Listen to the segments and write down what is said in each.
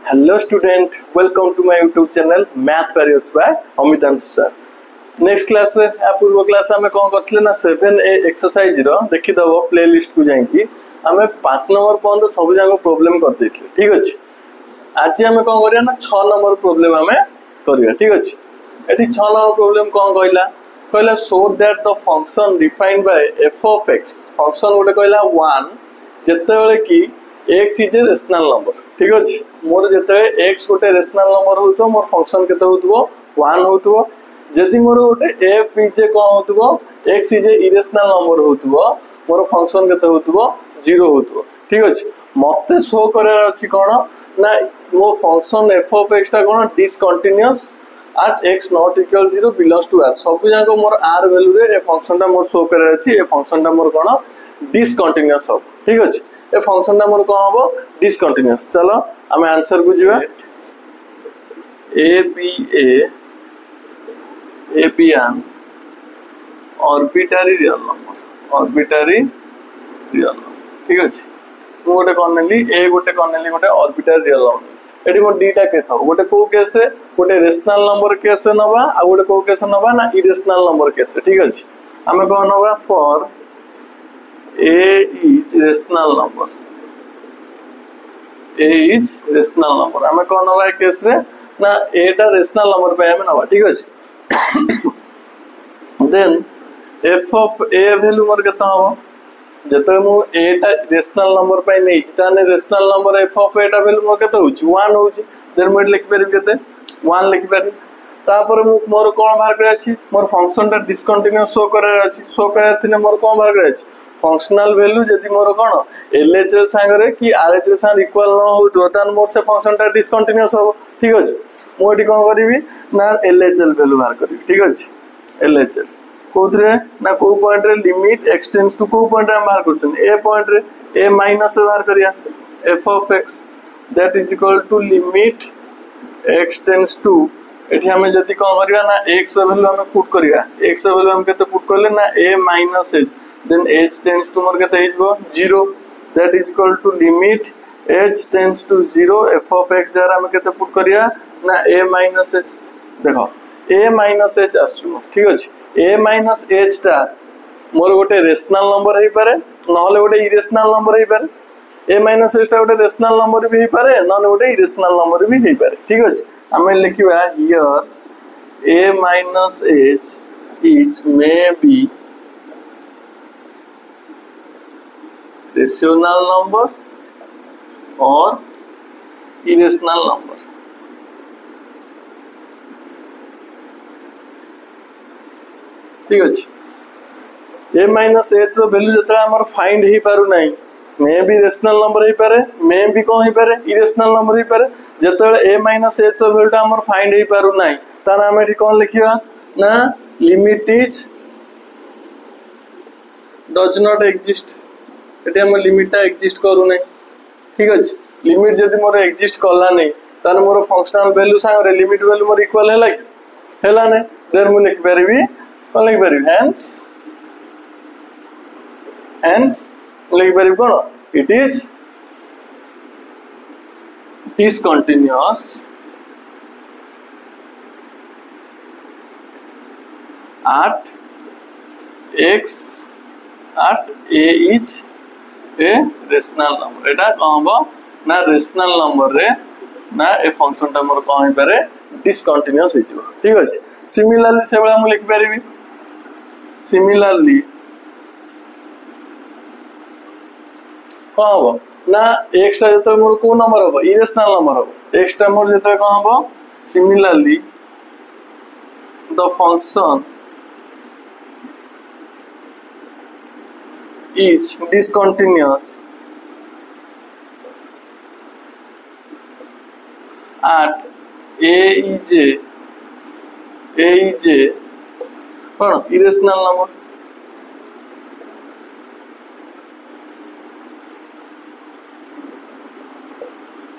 Hello student, welcome to my YouTube channel Math Various by Amitansh sir. Next class रे या पूर्व class में कौन करथिले ना 7A एक्सरसाइज रो देखि दबो प्लेलिस्ट को जाइकी हमें 5 नंबर पर्यंत सब जाको प्रॉब्लम कर देथिले ठीक अछि। आज हमें कौन करिया ना 6 नंबर प्रॉब्लम हमें करिया ठीक अछि। एठी 6 नंबर प्रॉब्लम कौन कहला show that the function defined by f of x function गोटे कहला 1 जते बेले की x is a rational number ठीक अछि। मोर जते x गोटे रेशनल नंबर होतो मोर फंक्शन केते होतबो 1 होतबो जदि मोर गोटे f इज ए कोन होतबो x is a irrational number होतबो मोर फंक्शन केते होतबो 0 होतबो ठीक अछि। मते शो करे अछि कोन ना मो फंक्शन f of x ता कोन discontinuous at x not equal 0 belongs to r सब जाको मोर r वैल्यू रे ए फंक्शन ता मोर शो करे अछि। ए फंक्शन ता मोर कोन डिसकंटीन्यूअस हो ठीक अछि। ए फंक्शन ता मोर कोन हो डिसकंटीन्यूअस। चलो हमें आंसर को जीवा a b an arbitrary real number ठीक अछि। मु गोटे कोन नेली a गोटे कोन नेली गोटे arbitrary real number एटी मोर दीटा केस हो गोटे को केस है गोटे रेशनल नंबर केस नबा आ गोटे को केस नबा ना इरेशनल नंबर केस ठीक अछि। हमें कोन नबा for a is rational number हमें कोन नबा केस रे ना a टा रेशनल नंबर पे हमें नबा ठीक अछि। Then f of a value मोर केता हो जते मु a टा रेशनल नंबर पे नै ताने rational number f of a टा वैल्यू मोर केता हो 1 हो देन मोर लिख परबी केते 1 लिख परबी तापर मु मोर कोन बाहर करे अछि मोर फंक्शन टा डिसकंटीन्यूअस शो करे अछि शो करे थिने मोर कोन बाहर करे अछि फंक्शनल वैल्यू जदि मोर कोन LHS संगरे कि RHS संग इक्वल न हो तो तान मोर से फंक्शन टा डिसकंटीन्यूअस हो ठीक अछि। मु एटी कोन करबी ना LHL वैल्यू बाहर करबी ठीक अछि। LHL कोथरे ना को पॉइंट रे लिमिट एक्सटेंड्स टू को पॉइंट रे बाहर करछन a पॉइंट रे a माइनस बाहर करिया f of x that is equal to limit extends to एठी हमें जति कोन करिया ना x वैल्यू हमें पुट करिया x वैल्यू हम केते पुट करले ना a minus h then h tends to मोर केते हिजबो 0 that is equal to limit h tends to 0 f of x जरा हम केते पुट करिया ना a माइनस h देखो a माइनस h आसु ठीक अछि। a माइनस h टा मोर गोटे रेशनल नंबर हे पारे नहले गोटे इरेशनल नंबर हे पारे a माइनस h टा गोटे रेशनल नंबर भी हे पारे नहले गोटे इरेशनल नंबर भी हे पारे ठीक अछि। हमें लिखिबा here a minus h is may be rational number or irrational number ठीक अछि। a माइनस h रो वैल्यू जतरा हमर फाइंड हे पारु नै मे भी रेशनल नंबर हे पारे मे भी कोन हे पारे इरेशनल नंबर हे पारे जतरे a माइनस h रो वैल्यू हमर फाइंड हे पारु नै ताना हम एठी कोन लिखिबा ना limit is does not exist एटी हम लिमिट टा एग्जिस्ट करू नै ठीक अछि। लिमिट जदि मोर एग्जिस्ट करला नै तान मोर फंक्शनल वैल्यू संग रे लिमिट वैल्यू मोर इक्वल हैला नै देयर मु लिख परबी कोन लिख परबी hence लिख परबी कोन it is discontinuous at x at a is a rational number एटा कहबो ना रेशनल नंबर रे ना ए फंक्शन टा मोर कहि पारे डिसकंटीन्यूअस हिजो ठीक अछि। सिमिलरली से बला हम लिख परबी सिमिलरली कहबो ना x टा जते मोर को नंबर हो इरेशनल नंबर हो x टा मोर जते कहबो similarly the function is discontinuous at a is a cone irrational number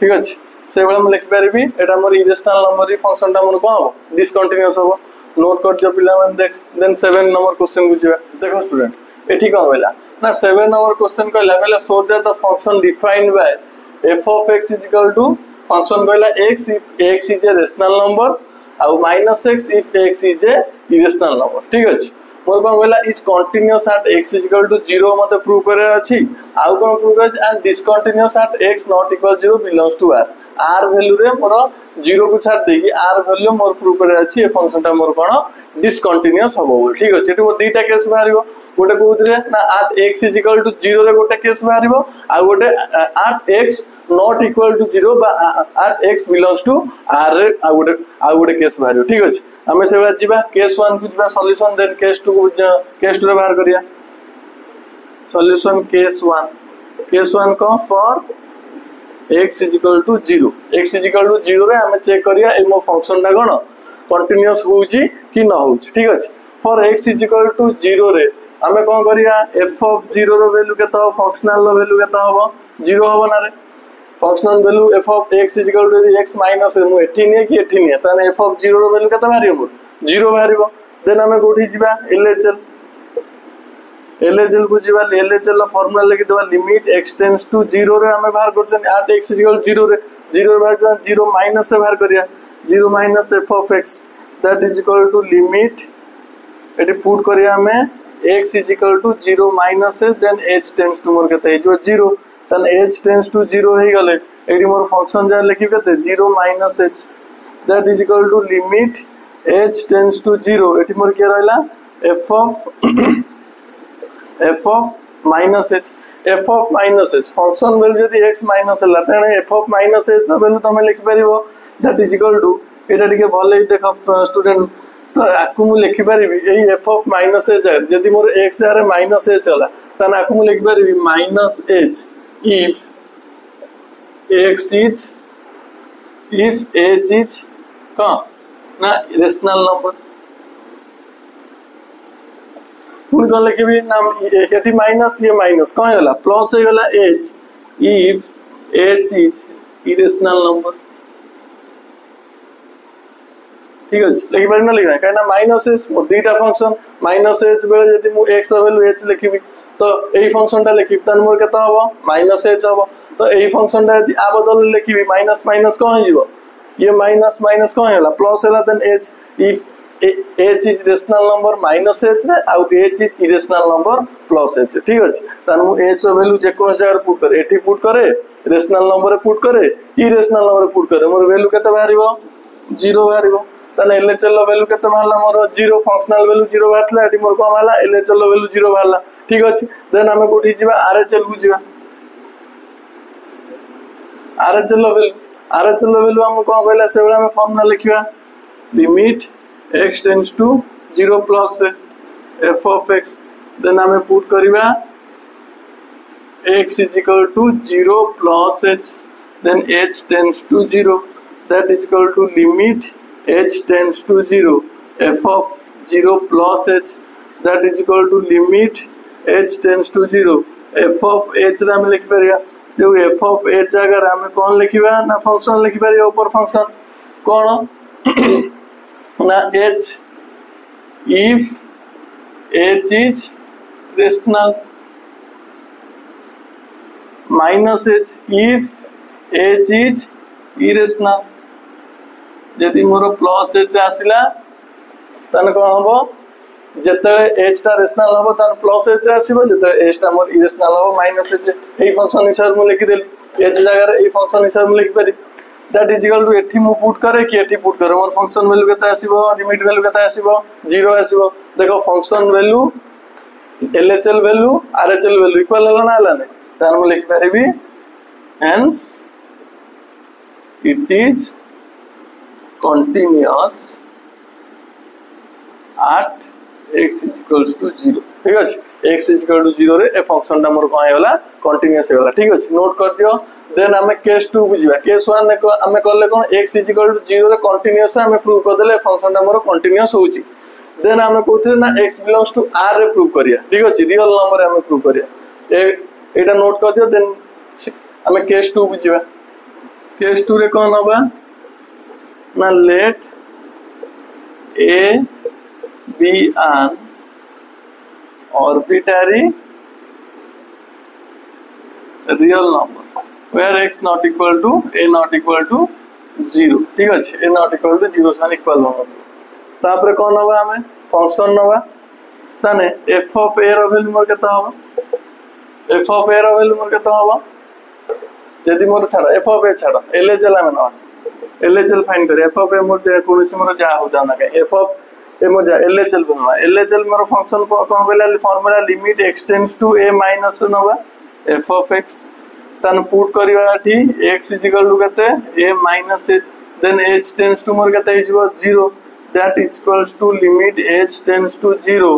ठीक अछि। से बेला हम लिख परबी एटा मोर इरेशनल नंबर री फंक्शन टा मोर को हो डिसकंटीन्यूअस हो नोट कर जो पिला मन देख देन 7 नंबर क्वेश्चन बुझिबा देखो स्टूडेंट एठी कोन होइला ना 7 नंबर क्वेश्चन कहला show that the function defined by f of x is equal to function कहला x if x is a rational number आउ -x if x is a irrational number ठीक अछि मोर कोन कहला is continuous at x is equal to 0 मते prove करे अछि आउ कोन प्रूव करे and discontinuous at x not equal 0 belongs to r value रे मोर 0 को छाड़ देगी r वैल्यू मोर प्रूव करे अछि ए फंक्शन टा मोर कोन डिसकंटीन्यूअस हबो ठीक अछि एटु दुईटा केस बाहरिबो गोटे कहउतरे ना at x is equal to 0 रे गोटे केस बाहरिबो आ गोटे at x not equal to 0 बा at x belongs to r रे आ गोटे केस बाहरिबो ठीक अछि हमें से जिबा केस 1 को जिबा सॉल्यूशन देन केस 2 को केस 2 रे बाहर करिया सॉल्यूशन केस 1 को for x is equal to 0 x is equal to 0 रे हमें चेक करिया ए मो फंक्शन टा कोन कंटीन्यूअस होउची कि न होउची ठीक अछि for x is equal to 0 रे हमें कोन करिया f of 0 रो वैल्यू केता हो फंक्शनल रो वैल्यू केता हो 0 हो ना रे functional value f of x is equal to x minus मु एठी ने कि एठी ने तने f of 0 रो वैल्यू केता बाहरिबो 0 बाहरिबो देन हमें कोठी जिबा LHL को जिबा LHL रो फार्मूला लेके देबा लिमिट x टेंड्स टू 0 रे हमें बाहर करछन at x is equal to 0 रे 0 बाहर कर 0 माइनस से बाहर करिया 0 minus f of x that is equal to limit eighty put करिया हमें x is equal to 0 minus h then h tends to मोर केते जो 0 तन h tends to 0 हे गले एटी मोर फंक्शन जा लिखि केते 0 minus h that is equal to limit h tends to 0 eighty मोर के रहला f of minus h function value यदि x minus हला तने f of minus h value तमे लिखि परिबो that is equal to एटा टिके भले देख स्टूडेंट तो आकु मु लिखि परिबी एई f of minus h यदि मोर x जारे minus h हला तने आकु मु लिखि परिबी minus h if h is का ना रेशनल नंबर पुनी कोन लिखिबी ना एटी माइनस ये माइनस कोन होला प्लस हे होला h if h is irrational number ठीक अछि लिखि पारि न लिखना काहे ना माइनस h मो दुईटा फंक्शन माइनस h बेले यदि मु x वैल्यू h लिखिबी तो एई फंक्शन टा लिखि तन मोर केता हबो माइनस h हबो तो एई फंक्शन टा यदि आ बदल लिखिबी माइनस माइनस कोन हिजो ये माइनस माइनस कोन होला प्लस होला then h if h is rational number minus h रे आ h is irrational number plus h ठीक अछि तन मु h वैल्यू जे कोन से पुट करे एठी पुट करे रेशनल नंबर रे पुट करे इरेशनल नंबर रे पुट करे मोर वैल्यू केते बाहरिबो 0 बाहरिबो तने LHL वैल्यू केते बाहरला मोर 0 फंक्शनल वैल्यू 0 बाहरला एठी मोर कोन होला LHL वैल्यू 0 बाहरला ठीक अछि देन हमें कोठी जिबा RHL को जिबा RHL वैल्यू हम कोन कहला से बेला हम फॉर्मूला लिखिबा limit x tends to 0 plus f of x then हमें पुट करिबा x is equal to 0 plus h then h tends to 0 that is equal to limit h tends to 0 f of 0 plus h that is equal to limit h tends to 0 f of h रे हम लिख परिया जो f of h अगर हमें कौन लिखिबा ना function लिखि परिया ऊपर फंक्शन कौन ना h if h is rational minus h if h is irrational यदि मोर प्लस h आसिला तन कोन हबो जेतले h टा रेशनल हबो तन प्लस h आसीबो जेतले h टा मोर इरेशनल हबो माइनस h एई फंक्शन हिसाब में लिखि देली h जगह रे एई फंक्शन हिसाब में लिखि पारि that is equal to एठी मु पुट करे कि एठी पुट करे मोर फंक्शन वैल्यू केता आसीबो लिमिट वैल्यू केता आसीबो 0 आसीबो देखो function value LHL value RHL value equal होला ना हलाने तार मु लिखि परिबी hence it is continuous at x is equals to 0 ठीक अछि x is equal to 0 रे ए फंक्शन टा मोर कोन होला कंटीन्यूअस होला ठीक अछि नोट कर दियो देन हमें केस 2 बुझिबा केस 1 ने हमें करले कोन x is equal to 0 रे कंटीन्यूअस हमें प्रूव कर देले फंक्शन टा मोर कंटीन्यूअस होउची देन हमें कहथि ना x belongs to r रे प्रूव करिया ठीक अछि रियल नंबर हमें प्रूव करिया एटा नोट कर दियो देन हमें केस 2 बुझिबा केस 2 रे कोन होबा ना late a be an arbitrary real number where x not equal to a not equal to 0 ठीक अच्छे a not equal to 0 सान इक्वल होना तापरे कौन नवा हमें फंक्शन नवा ताने f of a रो वैल्यू मोर केता होबा f of a रो वैल्यू मोर केता होबा यदि मोर छाड़ा f of a छाड़ा LHL हमें नवा LHL फाइंड करे f of a मोर जे कोनसी मोर जा हो जाना के f of a मोर जा LHL बनवा LHL मोर फंक्शन कोन कहला formula limit x tends to a minus नवा f of x तन पुट करिवा ठी x is equal to कते a minus h then h tends to मोर कते is 0 that is equals to limit h tends to 0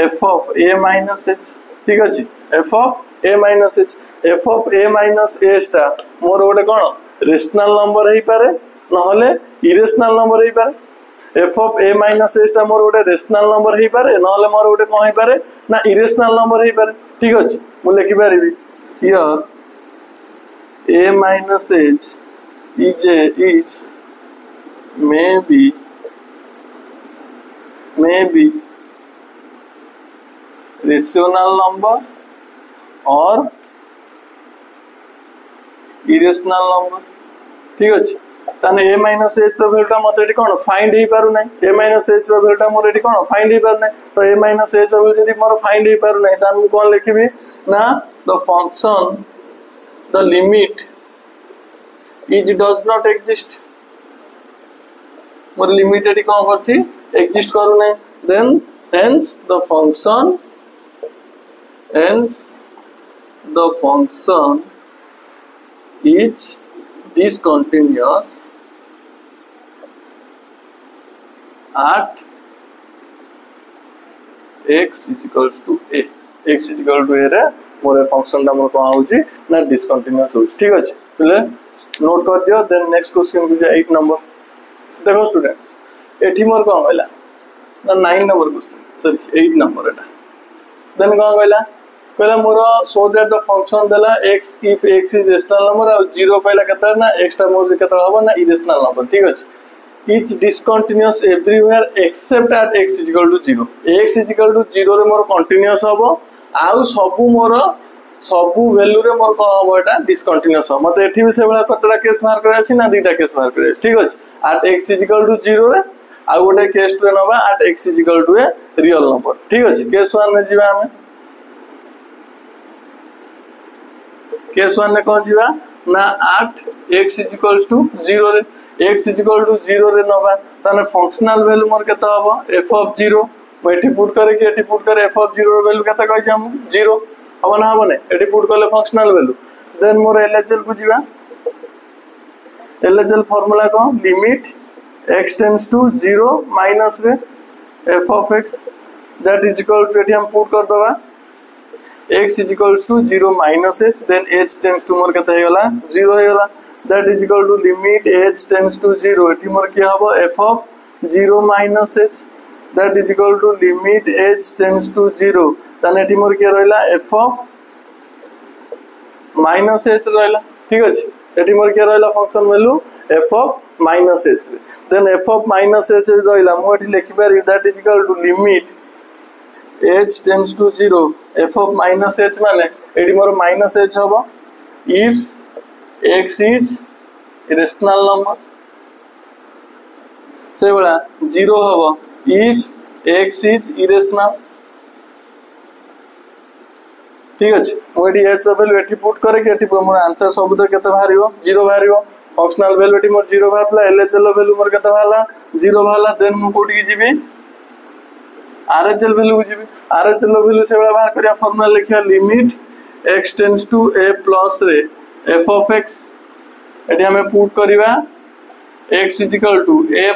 f of a minus h ठीक अछि f of a minus h f of a minus h टा मोर ओटे कोन rational number हेई पारे नहले irrational number हेई पारे f of a minus h टा मोर ओटे rational number हेई पारे नहले मोर ओटे कोन हेई पारे ना इरेशनल नंबर हेई पारे ठीक अछि मु लिखि पारिबी here a minus h is maybe rational number or irrational number ठीक अछि ताने a minus h रो वैल्यू मते एटी कोन फाइंड हेई पारु नै a minus h रो वैल्यू मोर एटी कोन फाइंड हेई पारु नै तो a minus h रो वैल्यू जदी मोर फाइंड हेई पारु नै तान मु कोन लिखिबी ना the function the limit is does not exist मोर लिमिट एटी कोन करछि exist करू नै then hence the function is discontinuous at x is equals to a x is equal to a रे मोर फंक्शन टा मोर कोन होउची ना डिसकंटीन्यूअस होउची ठीक अछि पहिले नोट कर दियो देन नेक्स्ट क्वेश्चन को 8 नंबर देखो स्टूडेंट्स एठी मोर कोन होइला ना 9 नंबर क्वेश्चन सॉरी 8 नंबर एटा देन कोन कहला मोर सो दैट द फंक्शन देला x if x is rational number और 0 कहला केता ना x टा मोर केता होबा ना irrational number ठीक अछि etch discontinuous everywhere except eight x is equal to 0 x is equal to 0 रे मोर कंटीन्यूअस होबो आउ सबु मोर सबु वैल्यू रे मोर को होबो एटा डिसकंटीन्यूअस हो मते एठी भी से बडा कतरा केस मार्क करे अछि ना दुईटा केस मार्क करे ठीक अछि eight x is equal to 0 रे आ गोटे केस रे नबा at x is equal to a real number ठीक अछि केस 1 ने जीवा हमें केस 1 ने कोन जीवा ना eight x is equal to 0 रे x is equal to 0 रे नबा ताने फंक्शनल वैल्यू मोर केता होबो f of 0 एठी पुट करे कि एठी पुट करे f of 0 रो वैल्यू केता कहै हम 0 हबो ना हबो ने एठी पुट करले फंक्शनल वैल्यू देन मोर LHL को जीवा LHL फार्मूला को limit x tends to 0 minus रे f of x that is equal to एठी हम पुट कर दबा x is equals to 0 minus h then h tends to more केता हेगला 0 हेगला that is equal to limit h tends to 0 एठी मोर की हबो f of 0 minus h that is equal to limit h tends to 0 तने एठी मोर के रहला f of minus h रहला ठीक अछि एठी मोर के रहला function value f of minus h then f of minus h रहला मो एठी लिखि पारि that is equal to limit h tends to 0 f of minus h माने एडी मोर minus h होबो if x is rational number से बडा 0 होबो if x is irrational ठीक अछि मोडी h वैल्यू एठी पुट करे के एठी मोर आंसर सब तो केते बाहरियो 0 बाहरियो फंक्शनल वैल्यू एठी मोर 0 बाहरला LHL वैल्यू मोर केते बाहरला 0 बाहरला देन मु कोठी जिबी RHL वैल्यू जीबी RHL वैल्यू से बड़ा बाहर करिया फार्मूला लिखिया limit x tends to a plus रे f of x एटी हमें पुट करिवा x is equal to a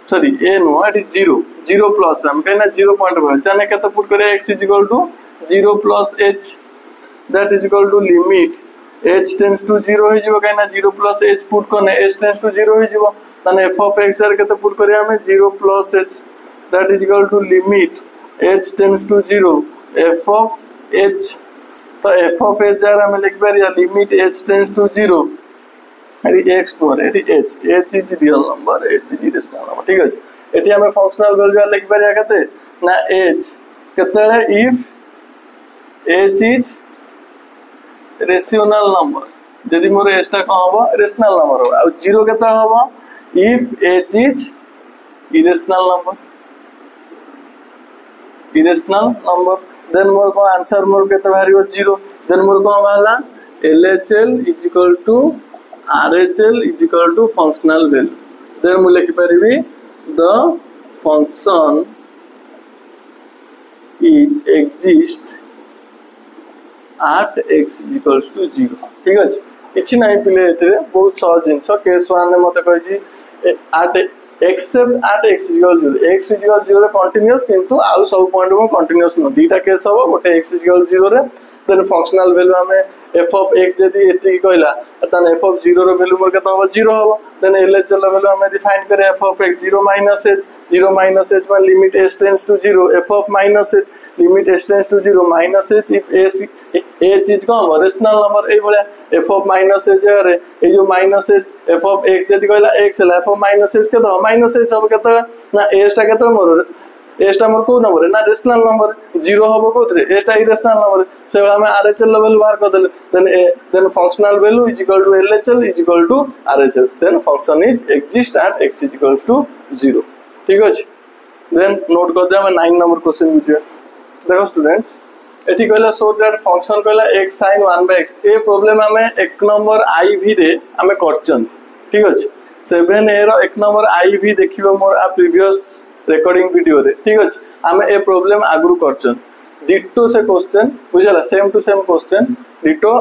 sorry a नो एटी 0 प्लस हम कहना 0.5 जाने केते पुट करे x is equal to 0 plus h that is equal to limit h tends to 0 हो जिवो कहना 0 plus h पुट करने h tends to 0 हो जिवो तने f of x आर केते पुट करिया हमें 0 plus h that is equal to limit h tends to 0 f of h तो f of h जार हमें लिख Pariya limit h tends to 0 eighty x NOR eighty h is real number h is irrational number ठीक अछि eighty हमें functional value लिख पारिया कते ना h केते if h is rational number जदि मोर एज टा कौन हम रेशनल नंबर हो। आ जीरो केते हम if x is irrational number, irrational number then मोर को आंसर मोर केते बाहरियो जीरो। देन मोर को बाहला LHL is equal to RHL is equal to functional value. Then मु लिखि परिबी the function is exist at x is equals to 0 ठीक अछि। किछि नै पिले एतरे बहुत सहज जिंस केस 1 ने मते कहै छी at except at x is equal to 0 x is equal to 0 रे कंटीन्यूअस किंतु आउ सब पॉइंट में कंटीन्यूअस न दीटा केस हो गोटे x is equal to 0 रे देन फंक्शनल वैल्यू हमें f of x जदी एति कहला तन f of 0 रो वैल्यू मोर केता हो 0 हो। देन LHL रो वैल्यू हमें डिफाइन करे f of x 0 minus h में limit h tends to 0 f of minus h limit h tends to 0 minus h if a चीज कौन रेशनल नंबर ए भले f of minus h रे ए जो minus h f of x जदी कहला x La f of minus h के तो minus h सब केता ना h टा केता मोर एटा मोर को नंबर है ना रेशनल नंबर 0 होबो कोथरे एटा इरेशनल नंबर से वाला में RHL लेवल बाहर कर देले then functional value is equal to LHL is equal to RHL then function is exist at x is equal to 0 ठीक अछि। देन नोट कर दे हम 9 नंबर क्वेश्चन बुझिए। देखो स्टूडेंट्स एठी कहला सो दैट फंक्शन कहला x sin 1/x a problem हमें 1 नंबर IV रे हमें करचन ठीक अछि। 7a रो 1 नंबर IV देखिबो मोर आ प्रीवियस रिकॉर्डिंग वीडियो रे ठीक अछि। हमें ए प्रॉब्लम आगु करचन डिटो से क्वेश्चन बुझला same to same question ditto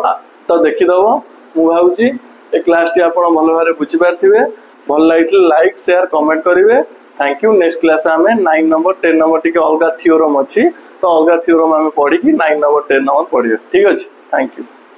तो देखि दबो मु भाउची ए क्लास टी आपण भलो भारे बुझि पारथिबे भल लाइक लाइक शेयर कमेंट करिवे। Thank you. नेक्स्ट क्लास हमें 9 नंबर 10 नंबर टिके अलगा थ्योरम अछि तो अलगा थ्योरम हमें पढ़ी कि 9 नंबर 10 नंबर पढ़िए ठीक अछि। Thank you.